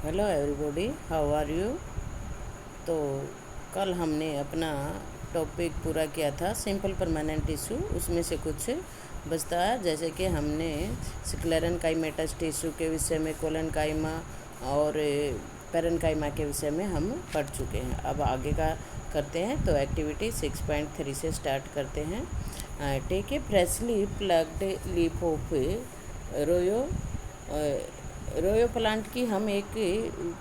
Hello everybody, how are you. तो कल हमने अपना टॉपिक पूरा किया था सिंपल परमानेंट टिश्यू। उसमें से कुछ बचता है, जैसे कि हमने स्क्लेरेनकाइमेटस टिश्यू के विषय में, कोलेनकाइमा और पेरेनकाइमा के विषय में हम पढ़ चुके हैं। अब आगे का करते हैं। तो एक्टिविटी 6.3 से स्टार्ट करते हैं। Take a freshly plucked leaf of Rhoeo plant की हम एक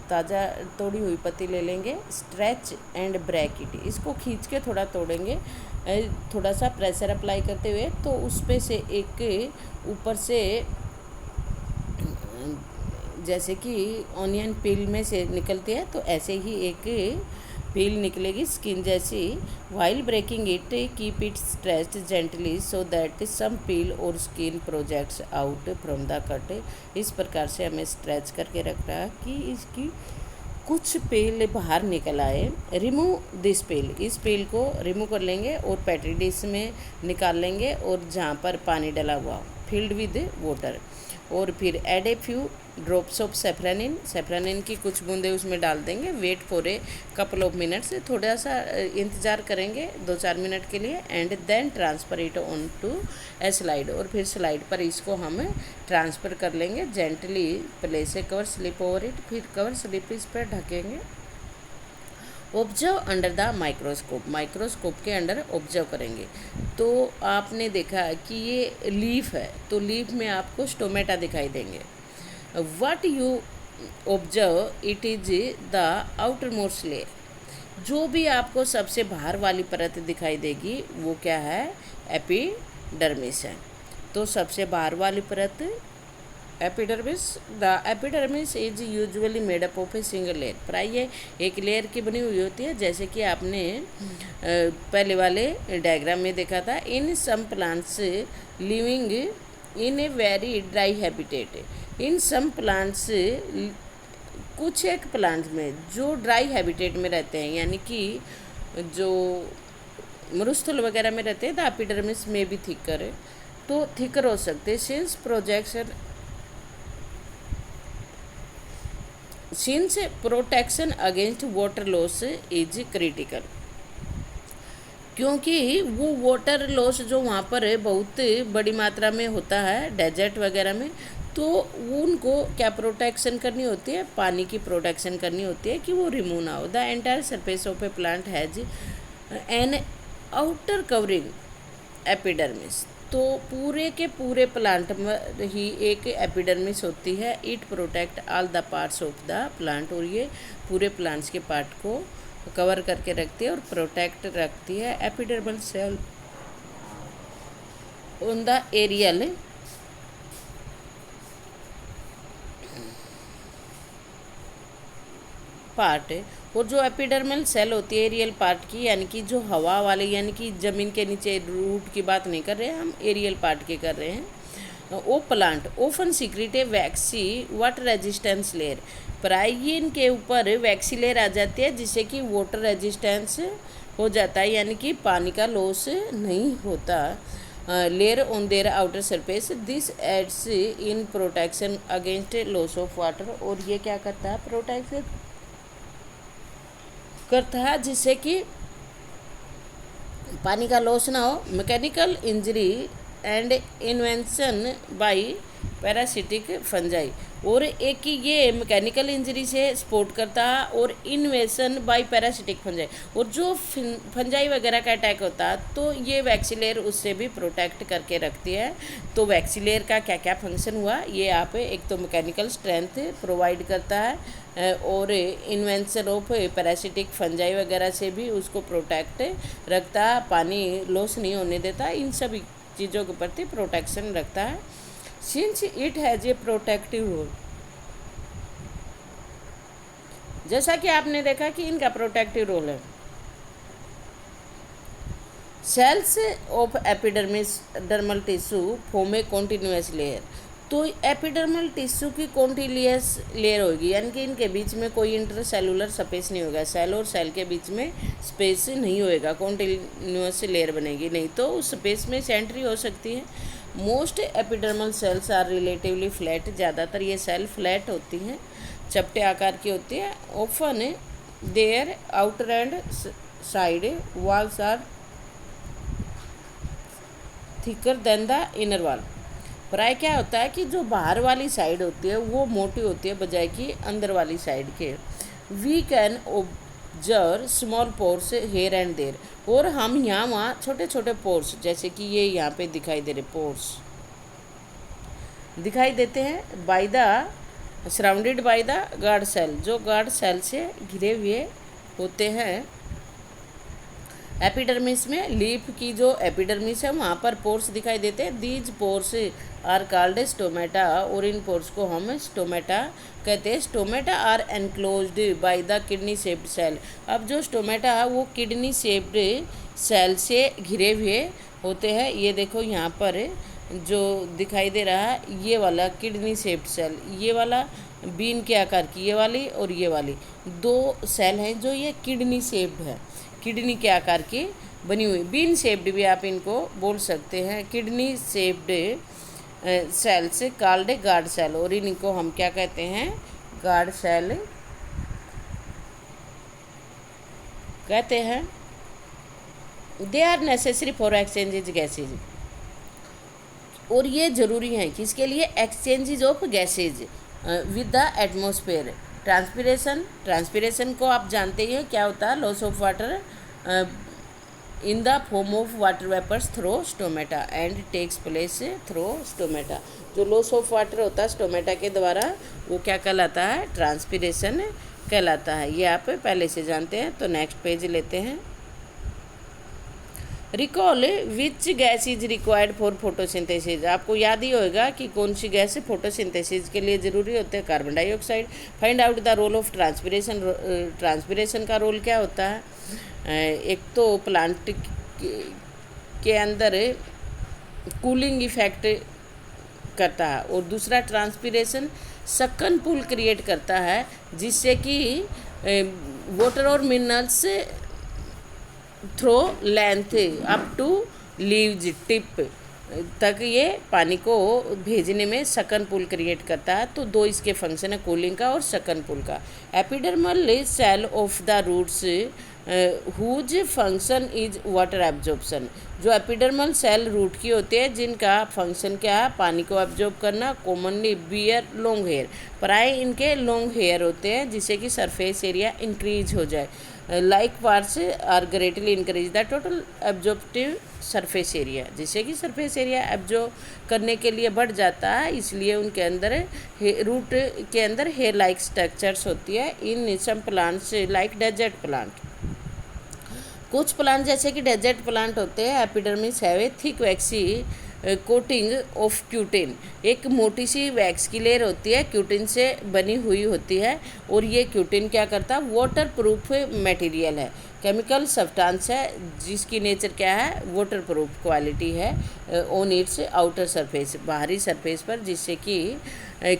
ताज़ा तोड़ी हुई पत्ती ले लेंगे। स्ट्रेच एंड ब्रेक इट, इसको खींच के थोड़ा तोड़ेंगे, थोड़ा सा प्रेशर अप्लाई करते हुए। तो उस पे से एक ऊपर से जैसे कि ऑनियन पील में से निकलती है, तो ऐसे ही एक पील निकलेगी स्किन जैसी। While breaking it keep it stretched gently so that some peel और skin projects out from the cut. इस प्रकार से हमें स्ट्रेच करके रखना है कि इसकी कुछ पील बाहर निकल आए। रिमूव दिस पील, इस पील को रिमूव कर लेंगे और पेट्री डिश में निकाल लेंगे, और जहाँ पर पानी डला हुआ फिल्ड विद वाटर। और फिर add a few drops of safranin की कुछ बूंदे उसमें डाल देंगे। Wait for a couple of minutes, थोड़ा सा इंतज़ार करेंगे 2-4 मिनट के लिए। And then transfer it on to a slide, और फिर स्लाइड पर इसको हम ट्रांसफ़र कर लेंगे। Gently place a cover slip over it, फिर कवर स्लिप इस पर ढकेंगे। Observe under the microscope, microscope के अंडर ऑब्जर्व करेंगे। तो आपने देखा कि ये लीफ है, तो लीफ में आपको स्टोमेटा दिखाई देंगे। What you observe it is the outer most layer, जो भी आपको सबसे बाहर वाली परत दिखाई देगी वो क्या है, एपिडर्मिस है। तो सबसे बाहर वाली परत epidermis. The epidermis is usually made up of a single layer, प्राय ये एक लेयर की बनी हुई होती है, जैसे कि आपने पहले वाले डायग्राम में देखा था। In some plants living in a very dry habitat, in some plants, कुछ एक प्लांट में जो ड्राई हैबिटेट में रहते हैं, यानी कि जो मरुस्थल वगैरह में रहते हैं, द एपिडर्मिस में भी थिकर, तो थिकर हो सकते। Since protection against water loss is critical, क्योंकि वो वाटर लॉस जो वहाँ पर है बहुत बड़ी मात्रा में होता है डेजर्ट वगैरह में, तो उनको क्या प्रोटेक्शन करनी होती है, पानी की प्रोटेक्शन करनी होती है कि वो रिमूव ना हो। The entire surface of A plant has an outer covering epidermis, तो पूरे के पूरे प्लांट में ही एक एपिडर्मिस होती है। It protect all the parts of the plant, और ये पूरे प्लांट्स के पार्ट को कवर करके रखती है और प्रोटेक्ट रखती है। Epidermal cell on the aerial part, और जो एपिडर्मल सेल होती है एरियल पार्ट की, यानी कि जो हवा वाले, यानी कि ज़मीन के नीचे रूट की बात नहीं कर रहे हैं हम, एरियल पार्ट की कर रहे हैं। वो प्लांट ओफन सीक्रेट ए वैक्सी वाटर रेजिस्टेंस लेयर, प्राय इनके ऊपर वैक्सी लेयर आ जाती है, जिससे कि वाटर रेजिस्टेंस हो जाता है, यानी कि पानी का लॉस नहीं होता। Layer on their outer surface, this aids in protection against loss of water, और ये क्या करता है, प्रोटेक्शन करता है जिससे कि पानी का लॉस ना हो। Mechanical injury and invention by parasitic fungi, और एक कि ये मैकेनिकल इंजरी से सपोर्ट करता है, और इन्वेशन बाय पैरासिटिक फंजाई, और जो फंजाई वगैरह का अटैक होता है तो ये वैक्सीलेयर उससे भी प्रोटेक्ट करके रखती है। तो वैक्सीलेयर का क्या क्या फंक्शन हुआ, ये आप एक तो मैकेनिकल स्ट्रेंथ प्रोवाइड करता है, और इन्वेंशन ऑफ पैरासिटिक फंजाई वगैरह से भी उसको प्रोटेक्ट रखता है, पानी लॉस नहीं होने देता, इन सभी चीज़ों के प्रति प्रोटेक्शन रखता है। Since it has a protective role, जैसा कि आपने देखा कि इनका प्रोटेक्टिव रोल है। Cells of epidermis dermal tissue form a continuous layer, तो एपिडर्मल टिश्यू की कॉन्टिन्यूस लेयर होगी, यानी कि इनके बीच में कोई इंटरसेलुलर स्पेस नहीं होगा, सेल और सेल के बीच में स्पेस नहीं होएगा, कॉन्टिन्यूस लेयर बनेगी, नहीं तो उस स्पेस में सेंट्री हो सकती है। Most epidermal cells are relatively flat, ज़्यादातर ये सेल फ्लैट होती हैं, चपटे आकार की होती है। Often their outer and side walls are thicker than the inner wall. प्राय क्या होता है कि जो बाहर वाली साइड होती है वो मोटी होती है बजाय कि अंदर वाली साइड के। We can observe small pores here and there, और हम यहाँ वहाँ छोटे छोटे पोर्स, जैसे कि ये यहाँ पे दिखाई दे रहे पोर्स दिखाई देते हैं, by the surrounded by the guard cell, जो गार्ड सेल से घिरे हुए होते हैं। एपिडर्मिस में लीफ की जो एपिडर्मिस है वहाँ पर पोर्स दिखाई देते हैं। These pores are called stomata, और इन पोर्स को हम स्टोमेटा कहते हैं। Stomata are enclosed by the kidney shaped cell. अब जो स्टोमेटा है वो किडनी शेप्ड सेल से घिरे हुए होते हैं। ये देखो यहाँ पर जो दिखाई दे रहा है ये वाला किडनी शेप्ड सेल, ये वाला बीन के आकार की ये वाली और ये वाली दो सेल हैं जो ये किडनी शेप्ड है, किडनी के आकार की बनी हुई। बीन शेप्ड भी आप इनको बोल सकते हैं। किडनी शेप्ड सेल से कॉल्ड गार्ड सेल, और इनको हम क्या कहते हैं, गार्ड सेल कहते हैं। They are necessary for exchanges gases, और ये ज़रूरी है किसके लिए, exchanges of gases with the atmosphere. Transpiration को आप जानते ही हैं क्या होता है, loss of water in the form of water vapours through stomata and takes place through stomata. जो लॉस ऑफ वाटर होता है स्टोमेटा के द्वारा वो क्या कहलाता है, ट्रांसपिरेशन कहलाता है। ये आप पहले से जानते हैं। तो नेक्स्ट पेज लेते हैं। Recall which gas is required for photosynthesis. आपको याद ही होगा कि कौन सी गैस फोटोसिंथेसिस के लिए ज़रूरी होते हैं, carbon dioxide. Find out the role of transpiration. Transpiration का रोल क्या होता है, एक तो प्लांट के अंदर कूलिंग इफेक्ट करता है, और दूसरा ट्रांसपिरेशन सक्कन पूल क्रिएट करता है, जिससे कि वाटर और minerals through length up to leaves tip तक ये पानी को भेजने में सकन पुल क्रिएट करता है। तो दो इसके फंक्शन है, कूलिंग का और सकन पुल का। Epidermal cell of the roots whose function is water absorption. जो एपिडर्मल सेल रूट की होते हैं जिनका फंक्शन क्या है, पानी को एब्जॉर्ब करना। कॉमनली बियर लॉन्ग हेयर, प्राय इनके लॉन्ग हेयर होते हैं जिससे कि सरफेस एरिया इंक्रीज हो जाए। Like parts are greatly increase the total absorptive surface area, जिससे कि सरफेस एरिया एब्जॉर्ब करने के लिए बढ़ जाता है। इसलिए उनके अंदर रूट के अंदर हेयर लाइक स्ट्रक्चर्स होती है। In some plants like desert plant, कुछ प्लांट जैसे कि डेजर्ट प्लांट होते हैं, एपिडर्मिस है thick waxy coating of cutin. एक मोटी सी वैक्स की लेयर होती है, क्यूटिन से बनी हुई होती है, और ये क्यूटिन क्या करता है, वाटर प्रूफ मटेरियल है, केमिकल सब्सटेंस है जिसकी नेचर क्या है, वाटर प्रूफ क्वालिटी है ऑन इट्स आउटर सरफेस, बाहरी सरफेस पर। जिससे कि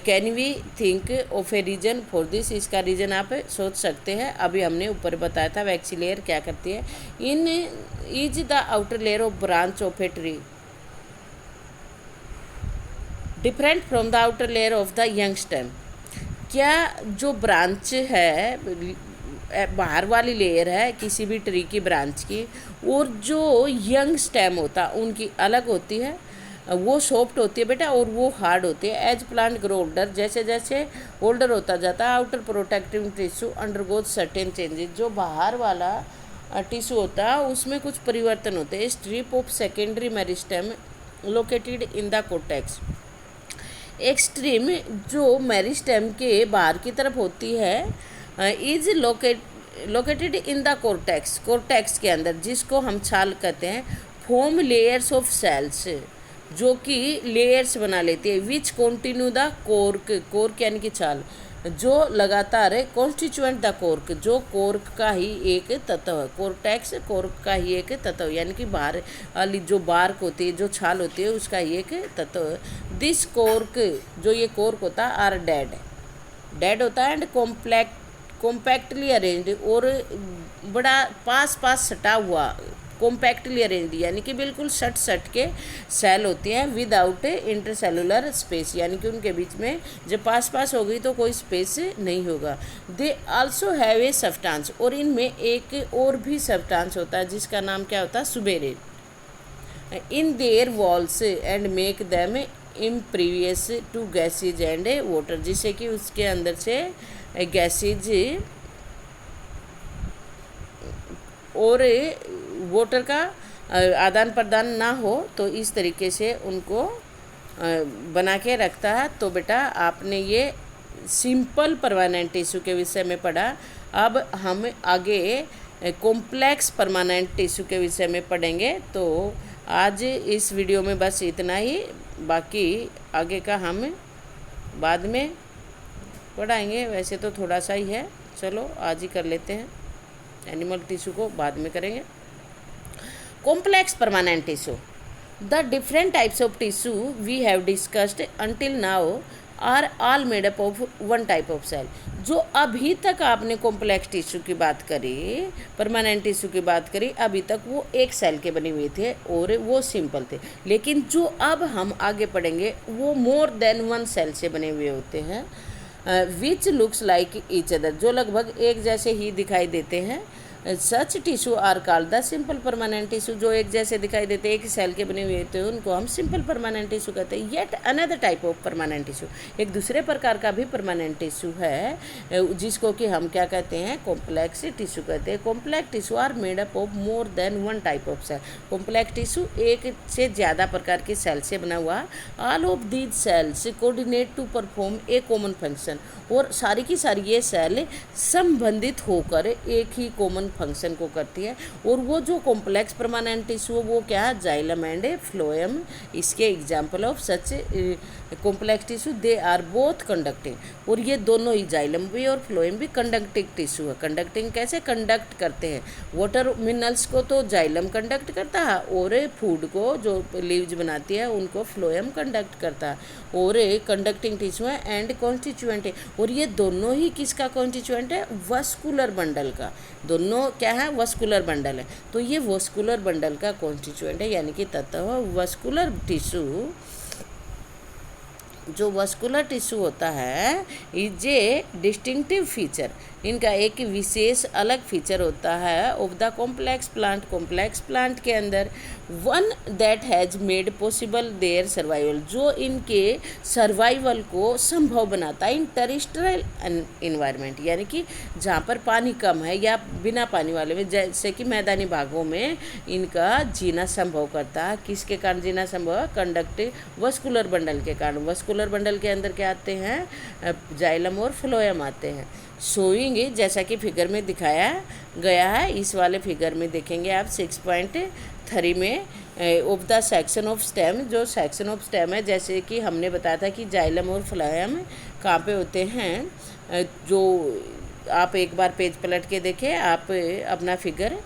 can we think of a reason for this, इसका रीजन आप सोच सकते हैं। अभी हमने ऊपर बताया था वैक्सी लेयर क्या करती है। In is the outer layer of branch of a tree different from the outer layer of the young stem. क्या जो ब्रांच है, बाहर वाली लेयर है किसी भी ट्री की ब्रांच की, और जो यंग स्टेम होता उनकी अलग होती है, वो सॉफ्ट होती है बेटा और वो हार्ड होती है। एज प्लांट ग्रो ओल्डर, जैसे जैसे ओल्डर होता जाता है, outer protective tissue undergoes certain changes. जो बाहर वाला टिश्यू होता है उसमें कुछ परिवर्तन होते हैं। Strip of secondary meristem located in the cortex. Extreme जो मेरिस्टेम के बाहर की तरफ होती है is located in the cortex, cortex के अंदर, जिसको हम छाल कहते हैं। फॉर्म लेयर्स ऑफ सेल्स, जो कि लेयर्स बना लेती है। विच कॉन्टिन्यू द कोर्क, कोर्क यानी कि छाल, जो लगातार है। कॉन्स्टिट्यूएंट द कोर्क, जो कोर्क का ही एक तत्व है। कोर्टेक्स कोर्क का ही एक तत्व, यानी कि बाहर वाली जो बार्क होती है, जो छाल होती है, उसका ही एक तत्व है। दिस कोर्क, जो ये कोर्क होता है, आर डेड, डेड होता है। एंड कॉम्पैक्टली अरेंज्ड, और बड़ा पास पास सटा हुआ कॉम्पैक्टली अरेंज्ड यानी कि बिल्कुल सट सट के सेल होती हैं विदाउट इंटरसेलुलर स्पेस, यानी कि उनके बीच में जब पास पास हो गई तो कोई स्पेस नहीं होगा। They also have a substance, और इनमें एक और भी सब्सटेंस होता है जिसका नाम क्या होता है, suberin, in their walls and make them impervious to gases and water, जिससे कि उसके अंदर से गैसेज और वाटर का आदान प्रदान ना हो, तो इस तरीके से उनको बना के रखता है। तो बेटा आपने ये सिंपल परमानेंट टिश्यू के विषय में पढ़ा। अब हम आगे कॉम्प्लेक्स परमानेंट टिश्यू के विषय में पढ़ेंगे। तो आज इस वीडियो में बस इतना ही, बाकी आगे का हम बाद में पढ़ाएंगे। वैसे तो थोड़ा सा ही है, चलो आज ही कर लेते हैं, एनिमल टिश्यू को बाद में करेंगे। Complex permanent tissue, the different types of tissue we have discussed until now are all made up of one type of cell. जो अभी तक आपने कॉम्प्लेक्स टिश्यू की बात करी, परमानेंट टिश्यू की बात करी, अभी तक वो एक सेल के बने हुए थे और वो सिंपल थे। लेकिन जो अब हम आगे पढ़ेंगे वो मोर देन वन सेल से बने हुए होते हैं, which looks like each other, जो लगभग एक जैसे ही दिखाई देते हैं। Such tissue are called the simple permanent tissue, जो एक जैसे दिखाई देते हैं, एक सेल के बने हुए होते हैं, उनको हम सिंपल परमानेंट टिश्यू कहते हैं। Yet another type of permanent tissue, एक दूसरे प्रकार का भी परमानेंट टिश्यू है जिसको कि हम क्या कहते हैं, कॉम्प्लेक्स टिश्यू कहते हैं। Complex tissue are made up of more than one type of cell, complex tissue एक से ज़्यादा प्रकार के सेल से बना हुआ। All of these cells coordinate to perform a common function, और सारी की सारी ये सेल संबंधित होकर एक ही कॉमन फंक्शन को करती है। और वो जो कॉम्प्लेक्स परमानेंट टिश्यू वो क्या है, जाइलम एंड फ्लोएम, इसके example of such complex tissue, they are both conducting, और ये दोनों ही जाइलम भी और फ्लोएम भी कंडक्टिंग टिश्यू है। कंडक्टिंग कैसे कंडक्ट करते हैं, वाटर मिनरल्स को तो जाइलम कंडक्ट करता है, और फूड को जो लीव्स बनाती है उनको फ्लोएम कंडक्ट करता है, और कंडक्टिंग टिश्यू है एंड कॉन्स्टिट्यूएंट है। और ये दोनों ही किसका कॉन्स्टिट्यूएंट है, वस्कुलर बंडल का, दोनों क्या है, वस्कुलर बंडल है। तो ये वस्कुलर बंडल का कॉन्स्टिट्यूएंट है, यानी कि तत्व वस्कुलर टिश्यू, जो वस्कुलर टिश्यू होता है इज ए डिस्टिंक्टिव फीचर, इनका एक विशेष अलग फीचर होता है of the complex plant, complex plant के अंदर, one that has made possible their survival, जो इनके सर्वाइवल को संभव बनाता है इन टेरेस्ट्रियल इन्वायरमेंट, यानी कि जहाँ पर पानी कम है या बिना पानी वाले में, जैसे कि मैदानी भागों में इनका जीना संभव करता है। किसके कारण जीना संभव है, कंडक्टिव वस्कुलर बंडल के कारण। वस्कुलर बंडल के अंदर क्या आते हैं, जाइलम और फ्लोएम आते हैं। शोइंग, जैसा कि फिगर में दिखाया गया है, इस वाले फिगर में देखेंगे आप 6.3 में of the section of stem, जो सेक्शन ऑफ स्टेम है, जैसे कि हमने बताया था कि जाइलम और फ्लोएम कहाँ पे होते हैं। जो आप एक बार पेज पलट के देखें आप अपना फिगर,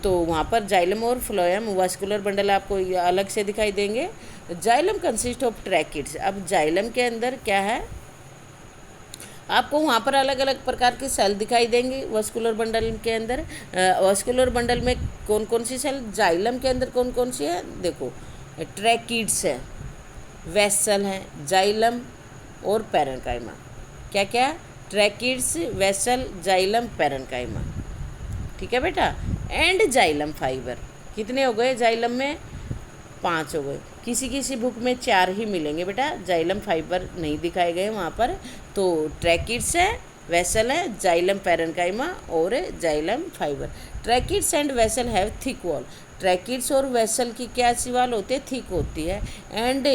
तो वहाँ पर जाइलम और फ्लोएम वस्कुलर बंडल आपको अलग से दिखाई देंगे। जाइलम कंसिस्ट ऑफ ट्रैकिड्स, अब जाइलम के अंदर क्या है, आपको वहाँ पर अलग अलग प्रकार के सेल दिखाई देंगे वस्कुलर बंडल के अंदर। वस्कुलर बंडल में कौन कौन सी सेल, जाइलम के अंदर कौन कौन सी है, देखो ट्रैकिड्स है, वेसल है, जाइलम और पैरेन्काइमा। क्या क्या, ट्रैकिड्स, वेसल, जाइलम, पैरेन्काइमा, ठीक है बेटा। एंड जाइलम फाइबर, कितने हो गए जाइलम में, 5 हो गए। किसी किसी बुक में 4 ही मिलेंगे बेटा, जाइलम फाइबर नहीं दिखाए गए वहाँ पर। तो ट्रैकिड्स है, वेसल है, जाइलम पैरेन्काइमा और xylem fibre. Tracheids and vessel have thick wall, tracheids और वेसल की क्या सी वॉल होती है, थिक होती है। And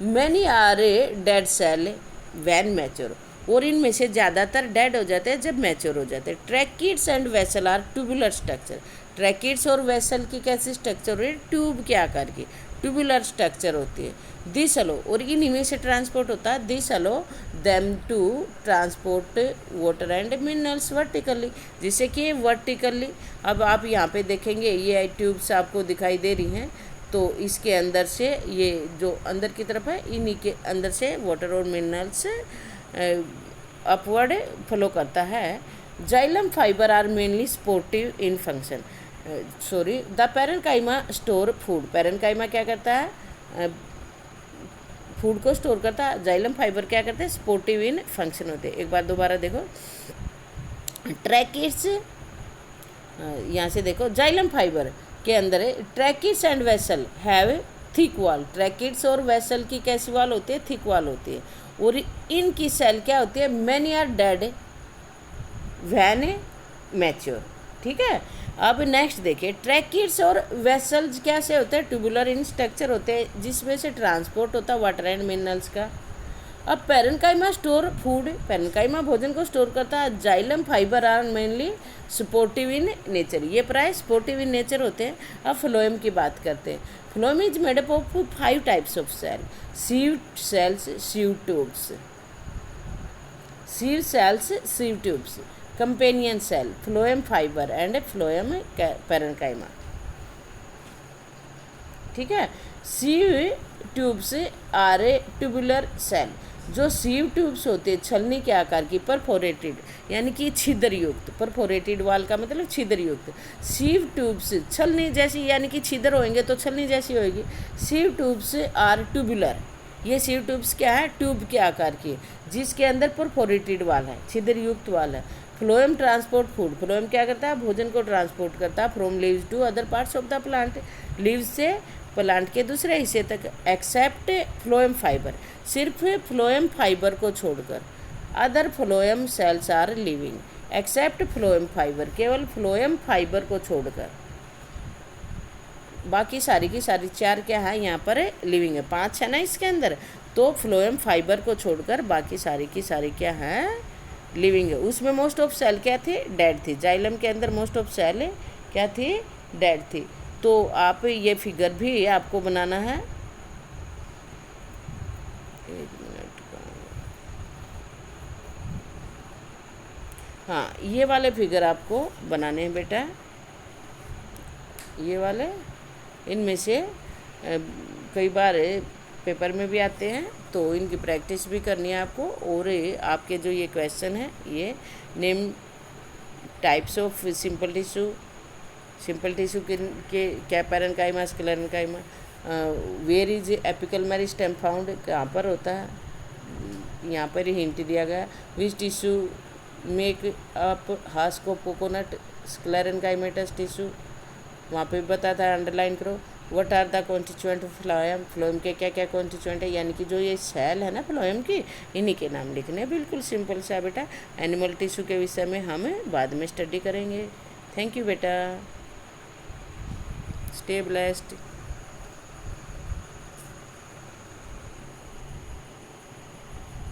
many are dead cell when mature, और इनमें से ज़्यादातर डेड हो जाते हैं जब मैच्योर हो जाते हैं। Tracheids and vessel are tubular structure, tracheids और वेसल की कैसी स्ट्रक्चर है, ट्यूब के आकार की ट्यूबुलर स्ट्रक्चर होती है। दिस अलो, और इनमें से ट्रांसपोर्ट होता है, this allow them to transport water and minerals vertically, जिससे कि वर्टिकली। अब आप यहाँ पे देखेंगे ये ट्यूब्स आपको दिखाई दे रही हैं, तो इसके अंदर से ये जो अंदर की तरफ है, इन्हीं के अंदर से वाटर और मिनरल्स अपवर्ड फ्लो करता है। Xylem fibre are mainly supportive in function, sorry, the parenchyma store food. Parenchyma क्या करता है, फूड को स्टोर करता है। जाइलम फाइबर क्या करते हैं, सपोर्टिव इन फंक्शन होते हैं। एक बार दोबारा देखो, ट्रैकिड्स, यहाँ से देखो, जाइलम फाइबर के अंदर है tracheids and vessel have thick wall. Tracheids और वेसल की कैसी वॉल होती है, थिक वॉल होती है। और इनकी सेल क्या होती है, many are dead when mature. ठीक है, अब नेक्स्ट देखिए, ट्रैकिड्स और वेसल्स कैसे होते हैं, ट्यूबुलर इन स्ट्रक्चर होते हैं, जिसमें से ट्रांसपोर्ट होता है वाटर एंड मिनरल्स का। अब पैरेन्काइमा स्टोर फूड, पैरेन्काइमा भोजन को स्टोर करता है। Xylem fibre are mainly supportive in nature, ये प्राय सपोर्टिव इन नेचर होते हैं। अब फ्लोएम की बात करते हैं। Phloem is made up of 5 types of cell, sieve cells, sieve tubes, sieve cells, sieve tubes, companion cell, phloem fibre and phloem parenchyma. ठीक है, sieve tubes are a tubular cell. जो सीव ट्यूब्स होते हैं छलनी के आकार की, perforated यानी कि छिद्र युक्त, परफोरेटेड वाल का मतलब छिद्र युक्त। सीव ट्यूब्स छलनी जैसी यानी कि छिद्र होंगे तो छलनी जैसी होगी। सीव ट्यूब्स आर ट्यूबुलर, ये सीव ट्यूब्स क्या है, ट्यूब के आकार की, जिसके अंदर परफोरेटेड वाल है, छिद्र युक्त वाल है। फ्लोएम ट्रांसपोर्ट फूड, फ्लोएम क्या करता है, भोजन को ट्रांसपोर्ट करता है from leaves to other parts of the plant, leaves से प्लांट के दूसरे हिस्से तक, एक्सेप्ट फ्लोएम फाइबर, सिर्फ फ्लोएम फाइबर को छोड़कर। Other phloem cells are living, except phloem fibre, केवल फ्लोएम फाइबर को छोड़कर बाकी सारी की सारी 4 क्या है यहाँ पर लिविंग है। 5 है ना इसके अंदर, तो फ्लोएम फाइबर को छोड़कर बाकी सारी की सारी क्या है, लिविंग है। उसमें मोस्ट ऑफ सेल क्या थी, डेड थी। जाइलम के अंदर मोस्ट ऑफ सेल क्या थी, डेड थी। तो आप ये फिगर भी आपको बनाना है, एक मिनट का, हाँ ये वाले फिगर आपको बनाने हैं बेटा, ये वाले, इनमें से कई बार पेपर में भी आते हैं, तो इनकी प्रैक्टिस भी करनी है आपको। और आपके जो ये क्वेश्चन है, ये name types of simple tissue, simple tissue के क्या, parenchyma, sclerenchyma, where is apical meristem found, कहाँ पर होता है, यहाँ पर हिंट दिया गया। Which tissue make up husk of coconut, sclerenchymatous tissue, वहाँ पे भी बताता है, अंडरलाइन करो। What are the constituent of phloem, phloem के क्या क्या कॉन्स्टिट्यूएंट है, यानी कि जो ये सेल है ना फ्लोएम की, इन्हीं के नाम लिखने हैं। बिल्कुल सिंपल सा बेटा। एनिमल टिश्यू के विषय में हम बाद में स्टडी करेंगे। थैंक यू बेटा, स्टे ब्लेस्ड।